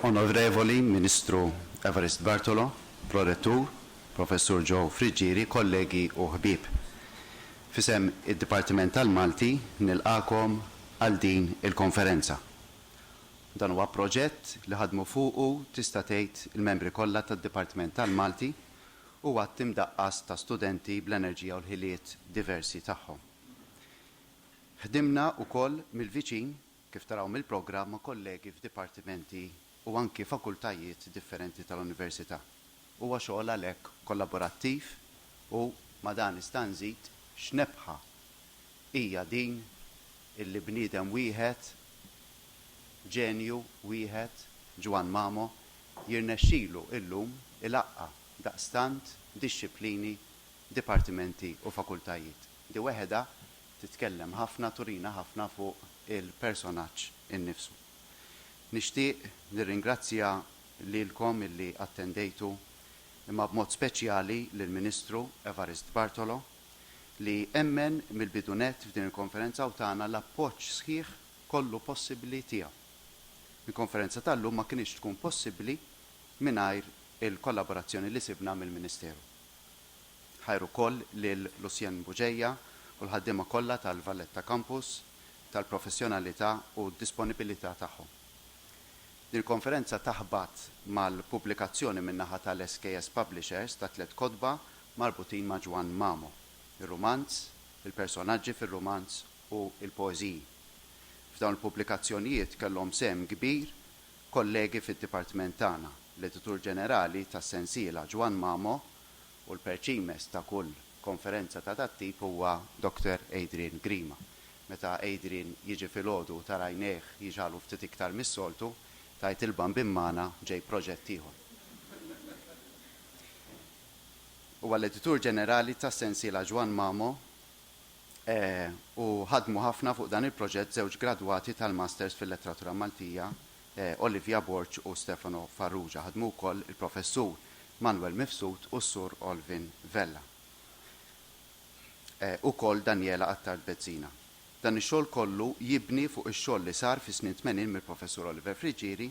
Onorevoli Ministru Evarist Bartolo, Prorettur, Professur Joe Frigieri, kollegi u ħbib. Fisem id-Dipartiment tal-Malti nilqakom għal din il-konferenza. Dan huwa proġett li ħadmu fuqu tista' tgħid il-membri kollha tad-Dipartiment tal-Malti u għat timdaqqas ta' studenti bl-enerġija u l-ħiliet diversi tagħhom. Ħdimna wkoll mill-viċin kif taraw mill-programm ma' kollegi f'dipartimenti u anki fakultajiet differenti tal-Università. Huwa xogħol għalhekk kollaborattiv u ma' dan nista' nżid x'nebħa hija din illi bniedem wieħed ġenju wieħed Juan Mamo jirnexxielu illum ilaqqa daqstant dixxilpini, dipartimenti u fakultajiet. Di weħeda titkellem ħafna turina ħafna fuq il-personaġġ innifsu. Nixtieq nirringrazzja lilkom illi attendejtu imma b'mod speċjali lill-Ministru Evarist Bartolo li emmen mill-bidunet f'din il-konferenza u tagħna l-appoġġ sħiħ kollu possibbli tiegħu. Il-konferenza tal-lum ma kienx tkun possibbli mingħajr il-kollaborazzjoni li sibna mill-Ministeru. Ħajru koll lil Lucien Buġejja u l-ħaddiema kollha tal-Valletta Campus tal-professjonalità u d-disponibilità tagħhom. Din il-konferenza taħbat mal-pubblikazzjoni min-naħa tal-SKS Publishers ta' 3 kotba marbutin ma' Juan Mamo, ir-romanz, il-personaġġi fir-romanz u il-poeżiji. F'dawn il-pubblikazzjonijiet kellhom sem kbir kollegi fid-dipartiment tagħna, l-Editur Ġenerali tas-sensiela Juan Mamo u l-perċimes ta' kull konferenza ta' dat-tip huwa Dr. Adrian Grima. Meta Adrian jiġi filgħodu tarajnejh jiġalu ftit iktar mis-soltu, tajt il-bambin magħna ġej proġett ieħor. Huwa l-Editur Ġenerali tas-sensiela Juan Mamo u ħadmu ħafna fuq dan il-proġett żewġ gradwati tal-Masters fil-Letteratura Maltija, Olivia Borg u Stefano Farrugia. Ħadmu wkoll il-Professur Manuel Mifsud u s-Sur Olvin Vella. Ukoll Daniela Attar-Bezzina. Dan ix-xogħol kollu jibni fuq ix-xogħol li sar fi snin 80 mill-Professur Oliver Frigieri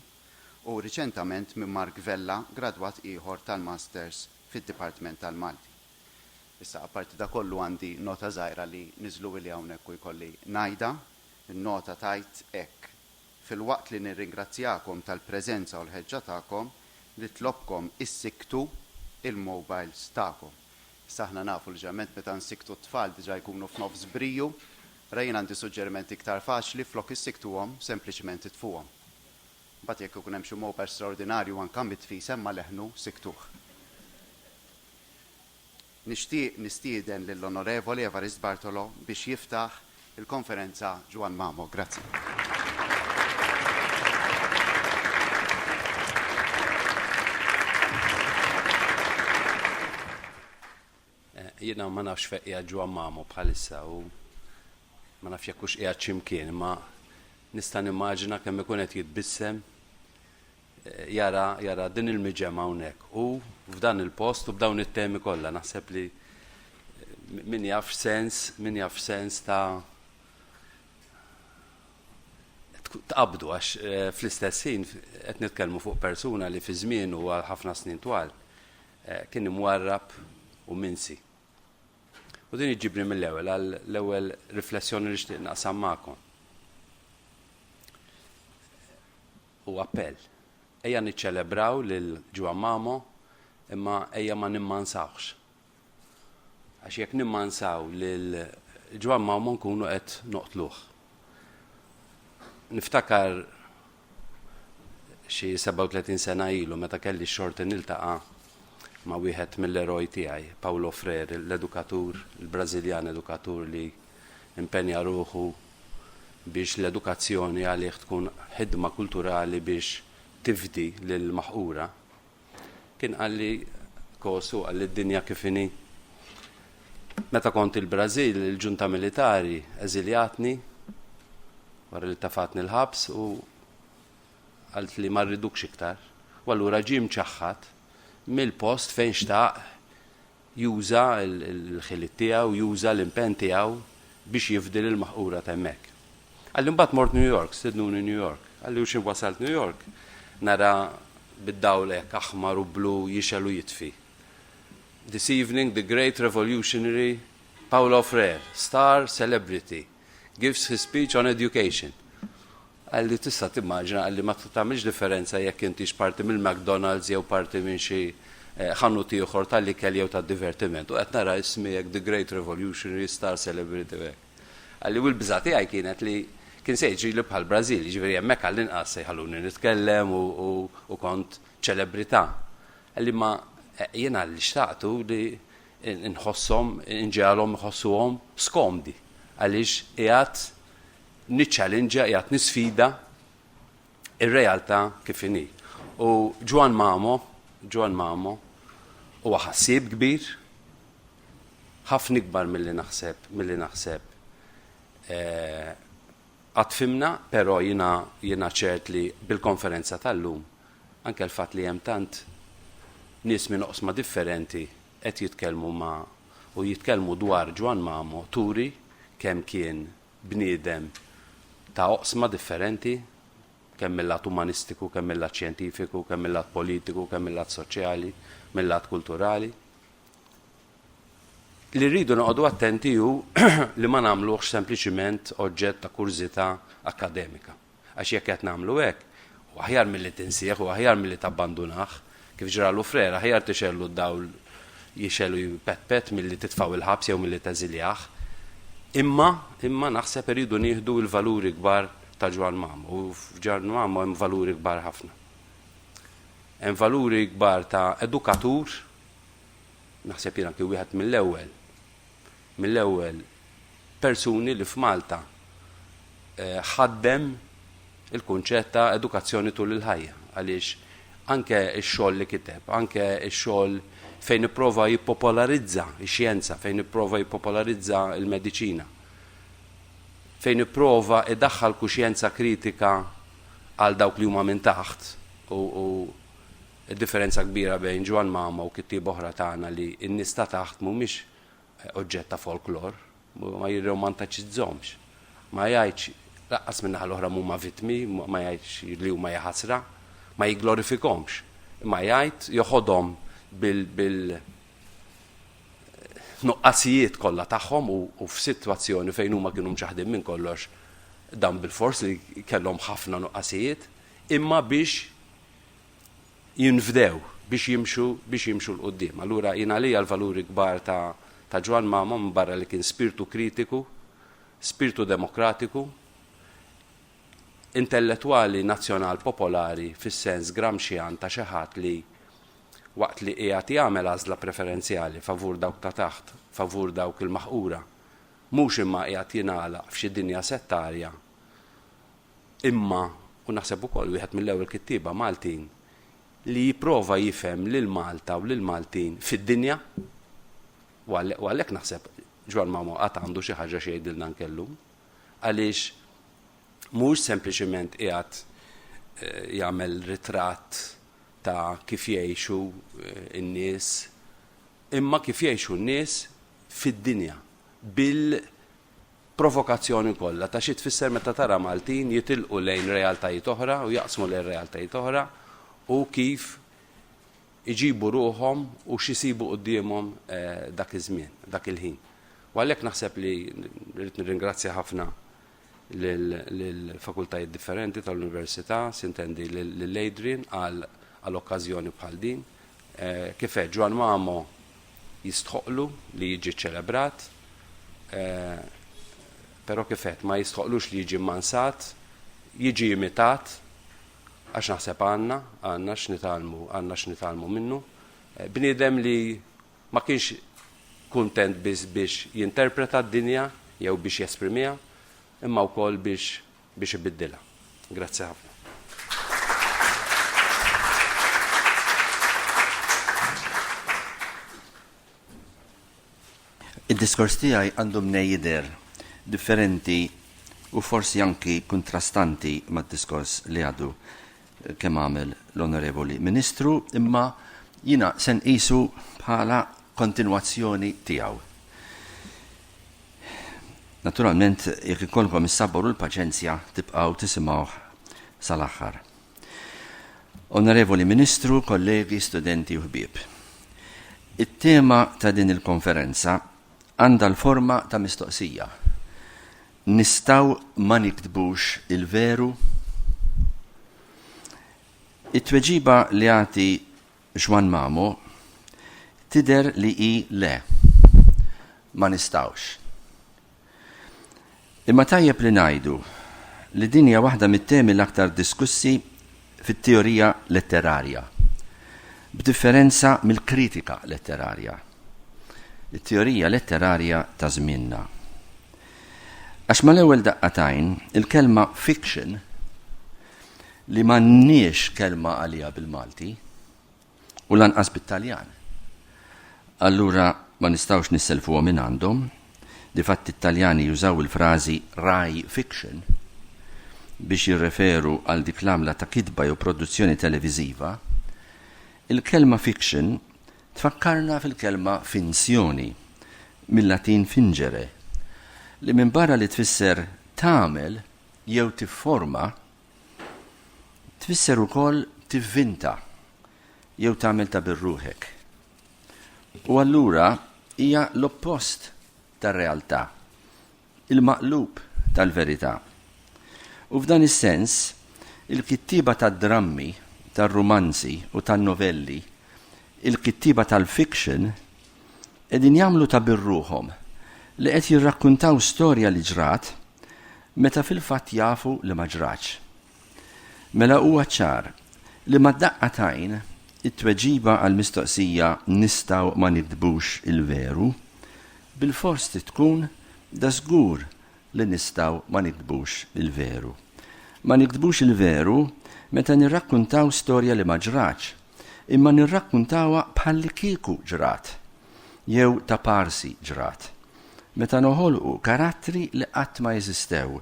u riċentament minn Mark Vella, gradwat ieħor tal-Masters fid-Dipartiment tal-Malti. Issa apparti da kollu għandi nota żgħira li niżlu li hawnhekk u jkolli ngħidha, in-nota tajt hekk. Fil-waqt li nirringrazzjakom tal-preżenza u l-ħeġġa tagħkom li tlobkom issiktu il-mobiles tagħkom. Issa aħna nafu l-ġament meta nsiktu t-tfal diġà jkunu f'nofs briju, rajn għandi suġġerimenti iktar faċli flok issiktuhom sempliċement itfuhom. Mbagħad jekk ikun hemm xi mobile straordinarju anke mitfisem ma leħnu siktuh. Nixtieq nistieden lill-Onorevoli Evarist Bartolo biex jiftaħ il-konferenza Juan Mamo. Grazzi. Jiena ma nafx fejn qiegħed Juan Mamo bħalissa u ma nafx jekk hux qiegħed x'imkien, ma nista' nimmaġina kemm ikun qed jitbissem jara din il-miġem hawnhekk u f'dan il-post u b'dawn it-temi kollha naħseb li min jaf sens ta' tqabdu għax fl-istess ħin qed nitkellmu fuq persuna li fi żmien u għal ħafna snin twal kien imwarrab u minsi. U din iġibni mill-ewwel għall-ewwel riflessjoni li xtieq naqsam magħkom. U appell. Ejja niċċelebraw lil Juan Mamo imma ejja ma nimmansawx. Għax jekk nimmansaw lil Juan Mamo nkunu qed noqtluh. Niftakar xi 37 sena ilu meta kelli x-xorti niltaqa' ma' wieħed mill-eroj tiegħi, Paulo Freire, l-edukatur, il-Brażiljan edukatur li impenja ruħu biex l-edukazzjoni għalih tkun ħidma kulturali biex tifdi lil maħqura. Kien qalli kosu għalli d-dinja kif inhi. Meta kont il-Brażil, il-ġunta militari eżiljatni wara li tafatni l-ħabs u għalt li ma rridukx iktar. U allura ġie mċaħħad mill-post fejn xtaq juża l-ħiliet tiegħu, juża l-impenn tiegħu biex jifdil il-maħqura ta' hemmhekk. Għalli mbagħad mort New York, stidnuni New York. Għalli u xi wasalt New York. nara bid-dawl hekk aħmar u blu jixel u jitfi. This evening, the great revolutionary Paulo Freire, star celebrity, gives his speech on education. Għalli tista' timmaġina għalli ma tagħmilx differenza jekk intix parti mill-McDonald's jew parti minn xi ħannuti ieħor tal-ikel jew tad-divertiment. U qed nara ismiek the great revolutionary star celebrity hekk. Għalli u l-biża' tiegħi kienet li kien se jiġri bħal Brażil, jiġifieri hemmhekk għall-inqas se jħalluni nitkellem u kont ċelebrità. Għalli ma jiena li xtaqtu li nħossom, inġalhom iħossuhom skomdi għaliex qiegħed niċċallenġa, qiegħed nisfida ir-realtà kif inhi. U Ġwan Mamo huwa ħassieb kbir, ħafna ikbar milli naħseb għatfimna, però jiena ċert li bil-konferenza tal-lum anke l-fatt li hemm tant nies minn oqsma differenti qed jitkellmu dwar Ġwan Mamo turi kemm kien bniedem ta' oqsma differenti, kemm mill-lat umanistiku, kemm mill-lat xjentifiku, kemm mill-lat politiku, kemm mill-lat soċjali, mill-lat kulturali. Li rridu noqogħdu attenti hu li ma nagħmluhx sempliċiment oġġett ta' kurzità akademika. Għax jekk qed nagħmlu hekk, u aħjar milli tinsieħ u aħjar milli tabbandunah, kif ġralu Frera, aħjar tixellu d-dawl jixellu jipetpet milli titfaw il-ħabs jew milli teżiljaħ. Imma naħseb iridu nieħdu l-valuri kbar ta' Ġwan Mamo, u f'Ġwan Mamo hemm valuri kbar ħafna. Hemm valuri kbar ta' edukatur, naħseb jiena kien wieħed mill-ewwel persuni li f'Malta ħaddem il-kunċett ta' edukazzjoni tul il-ħajja, għaliex anke x-xogħol li kiteb, anke x-xogħol fejn ipprova jippopolarizza x-xjenza, fejn ipprova jippopolarizza l-mediċina, fejn ipprova idaħħal kuxjenza kritika għal dawk li huma minn taħt u differenza kbira bejn Ġwan Mamo u kittieb oħra tagħna li n-nies ta' taħt mhumiex oġġett ta' folklor, ma jirromantaċizzhomx, ma jgħidx laqqas min-naħa l-oħra huma vittmi, ma jgħidx li huma ħasra, ma jigglorifikhomx, ma jgħid joħodhom bil nuqqasijiet kollha tagħhom u f'sitwazzjoni fejn huma kienu mċaħdin minn kollox dan bil-fors li kellhom ħafna nuqqasijiet, imma biex jinfdew, biex jimxu l-qudiem. Allura jiena għalija l-valuri kbar ta' Ġwan Mamo minn barra li kien spiritu kritiku, spiritu demokratiku, intellettwali nazzjonal popolari fis-sens Gramscian ta' xi ħadd li waqt li qiegħed jagħmel għażla preferenzjali favur dawk ta' taħt, favur dawk il-maħqura, mhux imma qiegħed jingħalaq f'xi dinja settarja, imma u naħseb ukoll wieħed mill-ewwel kittieba Maltin li jipprova jifhem lil Malta u lil Maltin fid-dinja, u għalhekk naħseb Ġwan Mamo qatt għandu xi ħaġa xi jgħidilna nkellum, għaliex mhux sempliċement qiegħed jagħmel ritratt ta' kif jgħixu n-nies, imma kif jgħixu n-nies fid-dinja bil-provokazzjoni kollha ta' xi tfisser meta tara Maltin jitilqu lejn realtajiet oħra u jaqsmu lejn realtajiet oħra u kif iġibu ruhom u x'isibu qudiemhom dak iż-żmien, dak il-ħin. U għalhekk naħseb li rrid nirringrazzja ħafna lill-fakultajiet differenti tal-Università, sintendi lill-Adrian għall-okkażjoni bħal din. Kif qed Ġwan Mamo jistħoqlu li jiġi ċelebrat, però kif qed ma jistħoqlux li jiġi mmansat, jiġi imitat, għax naħseb għandna x'nitalmu minnu. Bniedem li ma kienx kuntent biss biex jinterpreta d-dinja jew biex jesprimiha, imma wkoll biex ibiddilha. Grazzi ħafna. Id-diskors tiegħi għandhom jidher differenti u forsi anki kontrastanti mad-diskors li għadu kemm għamel l-Onorevoli Ministru, imma jiena se nqisu bħala kontinwazzjoni tiegħu. Naturalment, jekk ikollkom issabboru l-paċenzja tibqgħu tisimgħu sal-aħħar. Onorevoli Ministru, kollegi, studenti u ħbieb. It-tema ta' din il-konferenza għandha l-forma ta' mistoqsija. Nistaw ma niktbux il-veru? It-tweġiba li għati Juan Mamo tider li i le, ma nistawx. Imma tajjeb li ngħidu li din hija waħda mit-temi l-aktar diskussi fit-teorija letterarja, b'differenza mill-kritika letterarja. Il-teorija letterarja ta' żmienna. Għax mal-ewwel daqqatajn, il-kelma fiction li m'għandniex kelma għalija bil-Malti u lanqas bit-Taljan. Allura ma nistgħux nisselfuha minn għandhom, difatt it-Taljani jużaw il-frażi rai fiction biex jirreferu għal dik l-għamla ta' kidba jew produzzjoni televiżiva. Il-kelma fiction tfakkarna fil-kelma finzjoni, mill-Latin fingere, li minn barra li tfisser tagħmel jew tifforma, tfisser ukoll tivvinta jew tagħmel ta' birruħek. U allura hija l-oppost tar-realtà, il-maqlub tal-verità. U f'dan is-sens, il-kittiba tad-drammi, tar-romanzi u tan-novelli, il-kittiba tal-fiction, qegħdin jagħmlu ta' birruhom li qed jirrakkuntaw storja li ġrat meta fil-fatt jafu li ma ġratx. Mela huwa ċar li ma daqqatajn it-tweġiba għall-mistoqsija nistgħu ma nikdbux il-veru, bil-fors tkun da żgur li nistgħu ma nikdbux il-veru. Ma nikdbux il-veru meta nirrakkuntaw storja li ma ġratx, imma nirrakkuntawha bħalli kieku ġrat, jew ta' parsi ġrat. Meta noħolqu karattri li qatt ma jeżistew,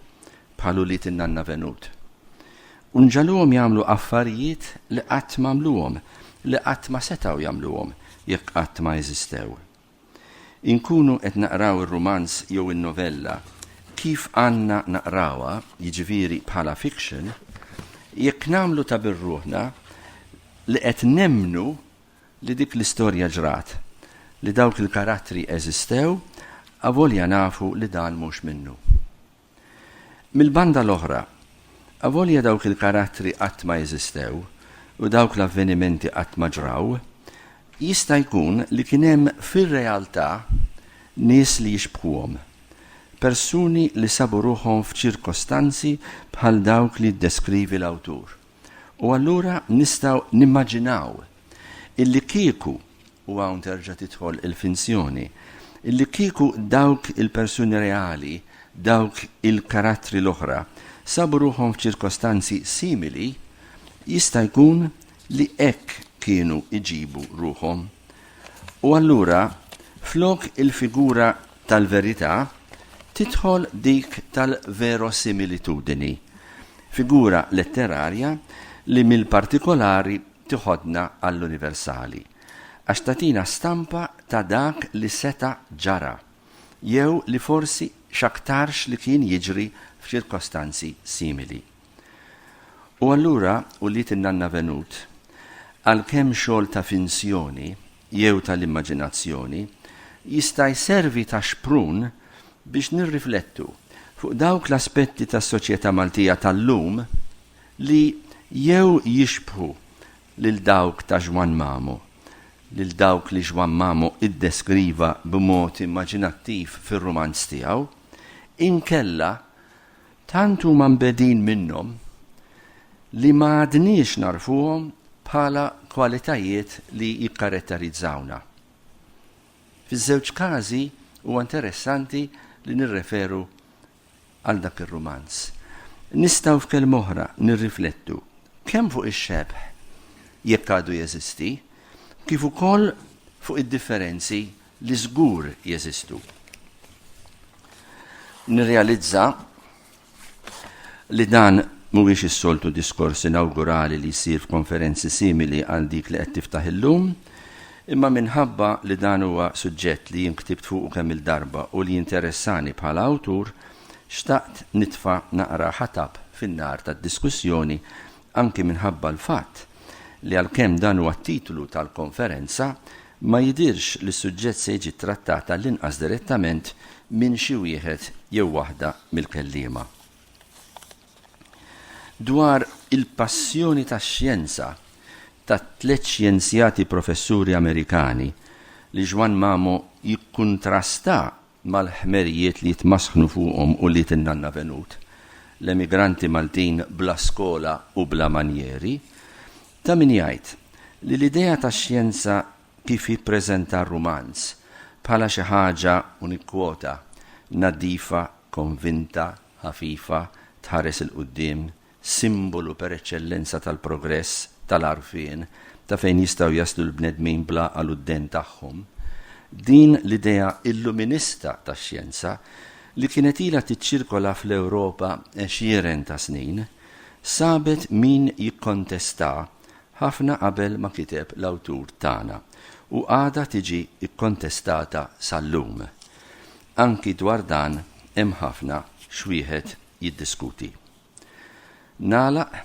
bħalu li tinnanna venut. Unġaluhom jagħmlu affarijiet li qatt m'għamluhom, li qatt ma setgħu jagħmluhom jekk qatt ma jeżistew. Inkunu qed naqraw ir-rumanz jew in-novella kif għandna naqrawha, jiġifieri bħala fiction, jekk nagħmlu ta' birruħna li qed nemmnu li dik l-istorja ġrat, li dawk il-karattri eżistew, avolja nafu li dan mhux minnu. Mill-banda l-oħra, avolja dawk il-karattri qatt ma jeżistew u dawk l-avvenimenti qatt ma ġraw, jista' jkun li kien hemm fir-realtà nies li jixbħuhom, persuni li sabu ruħhom f'ċirkostanzi bħal dawk li ddeskrivi l-awtur. U allura nistgħu nimmaġinaw illi kieku, u hawn terġa' tidħol il-finzjoni, illi kieku dawk il-persuni reali, dawk il-karattri l-oħra, sabu ruħhom f'ċirkostanzi simili, jista' jkun li hekk kienu iġibu ruħhom. U allura, flok il-figura tal-verità, tidħol dik tal-verosimilitudini, figura letterarja li mill-partikolari tiħodna għall-universali, għax tatina stampa ta' dak li seta ġara, jew li forsi xaktarx li kien jiġri f'ċirkostanzi simili. U allura, u li tinnanna venut, għal-kemm xogħol ta' finzjoni jew tal-immaġinazzjoni, jista' jservi ta' xprun biex nirriflettu fuq dawk l-aspetti tas-soċjetà Maltija tal-lum li jew jixbħu lil dawk ta' Juan Mamo, lil dawk li Juan Mamo iddeskriva b'mod immaġinattiv fir-rumanz tiegħu, inkella tant huma mbedin minnhom li ma għadniex narfuhom bħala kwalitajiet li jikkaratterizzawna. Fiż-żewġ każi huwa interessanti li nirreferu għal dak ir-rumanz. Nistgħu f'kelma oħra nirriflettu kemm fuq ix-xebħ jekk għadu jeżisti, kif ukoll fuq id-differenzi li żgur jeżistu. Nirrealizza li dan mhuwiex is-soltu diskors inawgurali li jsir f'konferenzi simili għal dik li qed tiftaħ illum, imma minħabba li dan huwa suġġett li jinktib fuq kemm il-darba u li jinteressani bħala awtur, xtaqt nitfa' naqra ħatab fin-nar tad-diskussjoni anki minħabba l-fatt li għalkemm dan huwa t-titlu tal-konferenza ma jidirx li s-suġġett se jiġi trattata l-inqas direttament minn xi wieħed jew waħda mill-kelliema. Dwar il-passjoni tax-xjenza ta' 3 xjenzjati professuri Amerikani li Ġwan Mamo jikkuntrasta mal-ħmerijiet li jitmasħnu fuqhom u li tinnanna venut, l-emigranti Maltin bla skola u bla manjeri, ta' min jgħid li l-idea tax-xjenza kif jippreżenta r-rumanz bħala xi ħaġa unikwota, nadifa, konvinta, ħafifa, tħares il-qudiem, simbolu per eċċellenza tal-progress, tal-arfien, ta' fejn jistgħu jaslu l-bnedmin bla għal-udden tagħhom. Din l-idea illuminista tax-xjenza li kienet ilha tiċċirkola fl-Ewropa 20 ta' snin, sabet min jikkontesta ħafna qabel ma kiteb l-awtur tagħna u għada tiġi ikkontestata sal-lum. Anki dwar dan hemm ħafna xwieħed jiddiskuti. Nagħlaq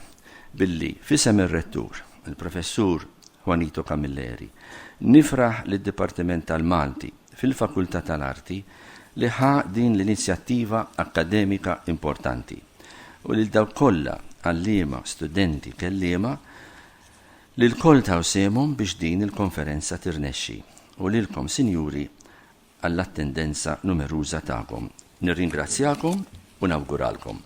billi fisem ir-rettur, il-professur Juanito Camilleri, nifraħ lid-Dipartiment tal-Malti fil-Fakultà tal-Arti li ħa din l-inizjattiva akademika importanti u lil dawk kollha għalliema, studenti, kelliema li l-koll taw semhom biex din il-konferenza tirnexxi u lilkom sinjuri għall-attendenza numeruża tagħkom. Nirringrazzjakom u nawguralkom.